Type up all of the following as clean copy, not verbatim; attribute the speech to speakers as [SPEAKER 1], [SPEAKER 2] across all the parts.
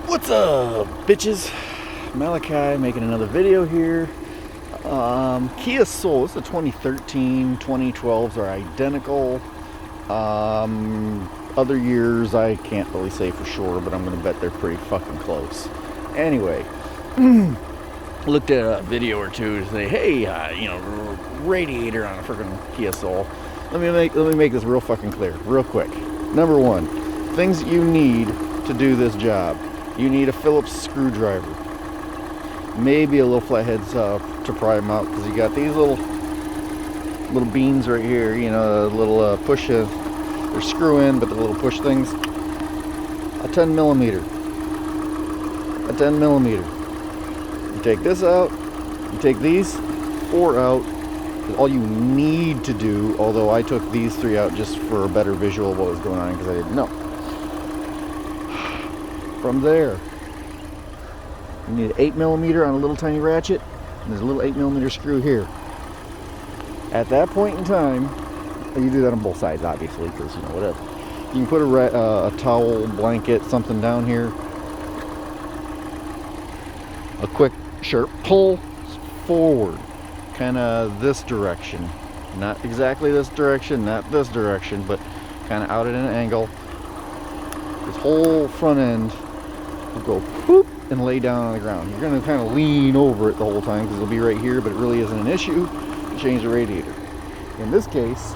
[SPEAKER 1] What's up, bitches? Malachi making another video here. Kia Soul, this is a 2013, 2012s are identical. Other years I can't really say for sure, but I'm gonna bet they're pretty fucking close. Anyway, looked at a video or two to say, hey, radiator on a freaking Kia Soul. Let me make this real fucking clear, real quick. Number one, things that you need to do this job. You need a Phillips screwdriver, maybe a little flathead to pry them out, because you got these little beans right here, you know, little push, they're screw in, but the little push things. A 10 millimeter. You take this out, you take these 4 out. All you need to do, although I took these 3 out just for a better visual of what was going on because I didn't know. From there, you need an 8 millimeter on a little tiny ratchet, and there's a little 8 millimeter screw here. At that point in time, you do that on both sides, obviously, because you know, whatever. You can put a towel, blanket, something down here. A quick, sharp pull forward, kind of this direction. Not exactly this direction, not this direction, but kind of out at an angle. This whole front end will go whoop and lay down on the ground. You're going to kind of lean over it the whole time because it'll be right here, but it really isn't an issue to change the radiator. In this case,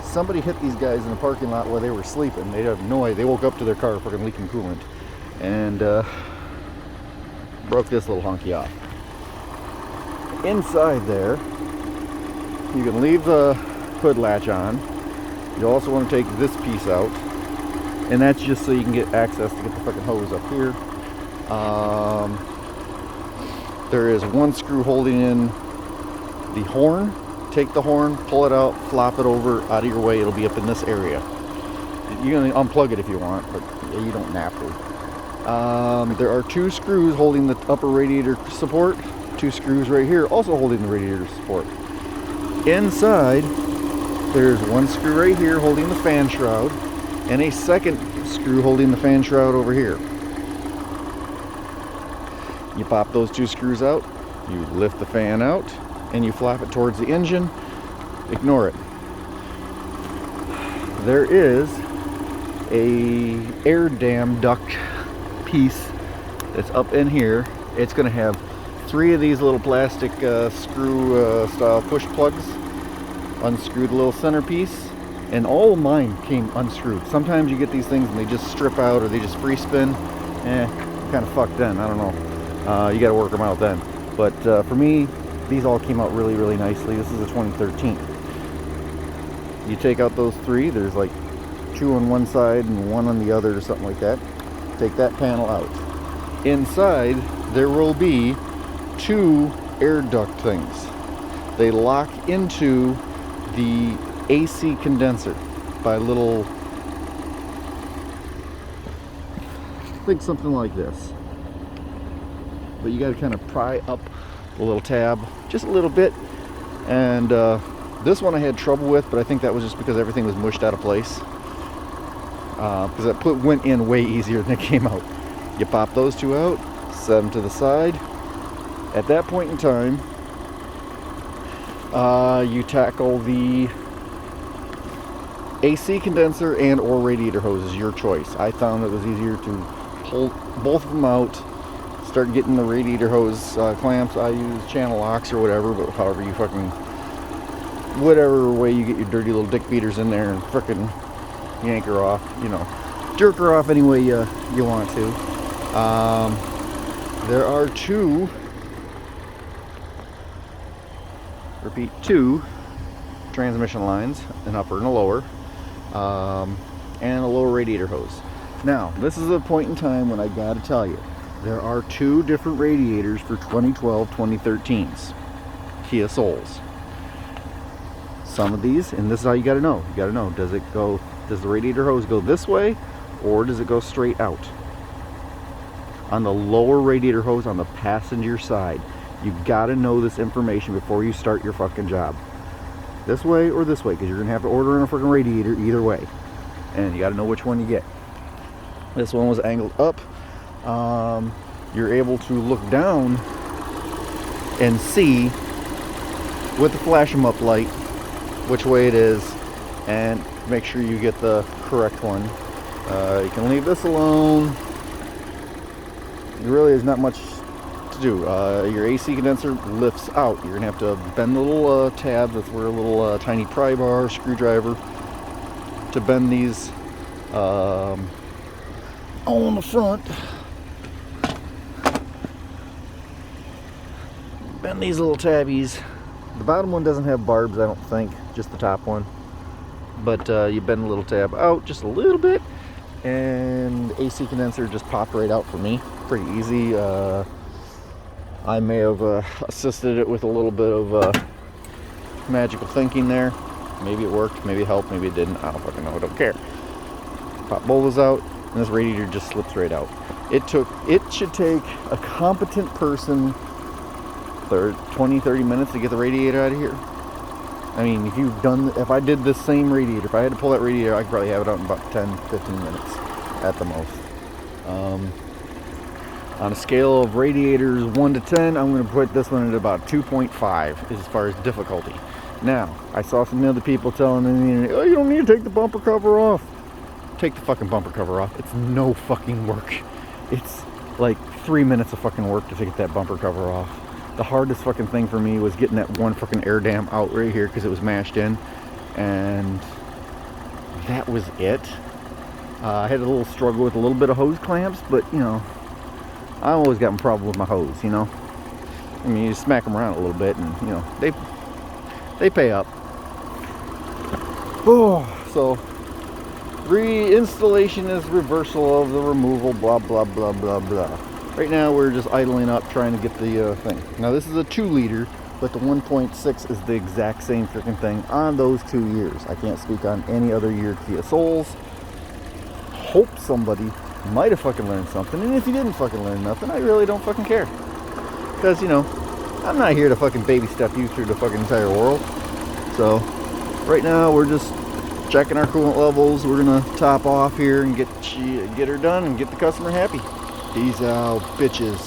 [SPEAKER 1] somebody hit these guys in the parking lot while they were sleeping. They have no idea. They woke up to their car fucking leaking coolant and broke this little honky off. Inside there, you can leave the hood latch on. You also want to take this piece out, and that's just so you can get access to get the fucking hose up here. There is one screw holding in the horn. Take the horn, pull it out, flop it over, out of your way. It'll be up in this area. You can unplug it if you want, but you don't have to. There are 2 screws holding the upper radiator support. 2 screws right here also holding the radiator support. Inside, there's 1 screw right here holding the fan shroud, and a second screw holding the fan shroud over here. You pop those 2 screws out, you lift the fan out, and you flap it towards the engine. Ignore it. There is a air dam duct piece that's up in here. It's going to have 3 of these little plastic screw style push plugs. Unscrew the little centerpiece, and all of mine came unscrewed. Sometimes you get these things and they just strip out or they just free spin. Kind of fucked then. I don't know. You got to work them out then. But for me, these all came out really, really nicely. This is a 2013. You take out those 3. There's like 2 on one side and 1 on the other or something like that. Take that panel out. Inside, there will be 2 air duct things. They lock into the AC condenser by little, think something like this. But you got to kind of pry up the little tab just a little bit. And this one I had trouble with, but I think that was just because everything was mushed out of place. Because that went in way easier than it came out. You pop those 2 out, set them to the side. At that point in time, you tackle the AC condenser and or radiator hose is your choice. I found it was easier to pull both of them out, start getting the radiator hose clamps. I use channel locks or whatever, but however you fucking, whatever way you get your dirty little dick beaters in there and frickin' yank her off, you know, jerk her off any way you want to. There are 2 transmission lines, an upper and a lower, and a lower radiator hose. Now, this is a point in time when I gotta tell you, there are 2 different radiators for 2012, 2013s Kia Souls. Some of these, and this is how you gotta know. You gotta know, does the radiator hose go this way, or does it go straight out? On the lower radiator hose on the passenger side, you gotta know this information before you start your fucking job. This way or this way, because you're gonna have to order in a freaking radiator either way, and you gotta know which one you get. This one was angled up, you're able to look down and see with the flash 'em up light which way it is, and make sure you get the correct one. You can leave this alone. There really is not much to do. Your AC condenser lifts out. You're gonna have to bend the little tab. That's where a little tiny pry bar, screwdriver to bend these on the front. Bend these little tabbies. The bottom one doesn't have barbs, I don't think, just the top one. But you bend the little tab out just a little bit, and AC condenser just popped right out for me. Pretty easy. I may have assisted it with a little bit of magical thinking there. Maybe it worked, maybe it helped, maybe it didn't. I don't fucking know, I don't care. Pop both those out, and this radiator just slips right out. It should take a competent person 20-30 minutes to get the radiator out of here. I mean, if I did this same radiator, if I had to pull that radiator, I could probably have it out in about 10-15 minutes at the most. On a scale of radiators 1 to 10, I'm going to put this one at about 2.5 as far as difficulty. Now, I saw some other people telling me, oh, you don't need to take the bumper cover off. Take the fucking bumper cover off. It's no fucking work. It's like 3 minutes of fucking work to get that bumper cover off. The hardest fucking thing for me was getting that one fucking air dam out right here because it was mashed in, and that was it. I had a little struggle with a little bit of hose clamps, but you know, I always got a problem with my hose, you know. I mean, you smack them around a little bit and, you know, they pay up. Oh, so reinstallation is reversal of the removal, blah, blah, blah, blah, blah. Right now we're just idling up trying to get the thing. Now this is a 2 liter, but the 1.6 is the exact same freaking thing on those 2 years. I can't speak on any other year Kia Souls. Hope somebody might have fucking learned something, and if you didn't fucking learn nothing, I really don't fucking care. Because, you know, I'm not here to fucking baby step you through the fucking entire world. So, right now we're just checking our coolant levels. We're gonna top off here and get her done and get the customer happy. Peace out, bitches.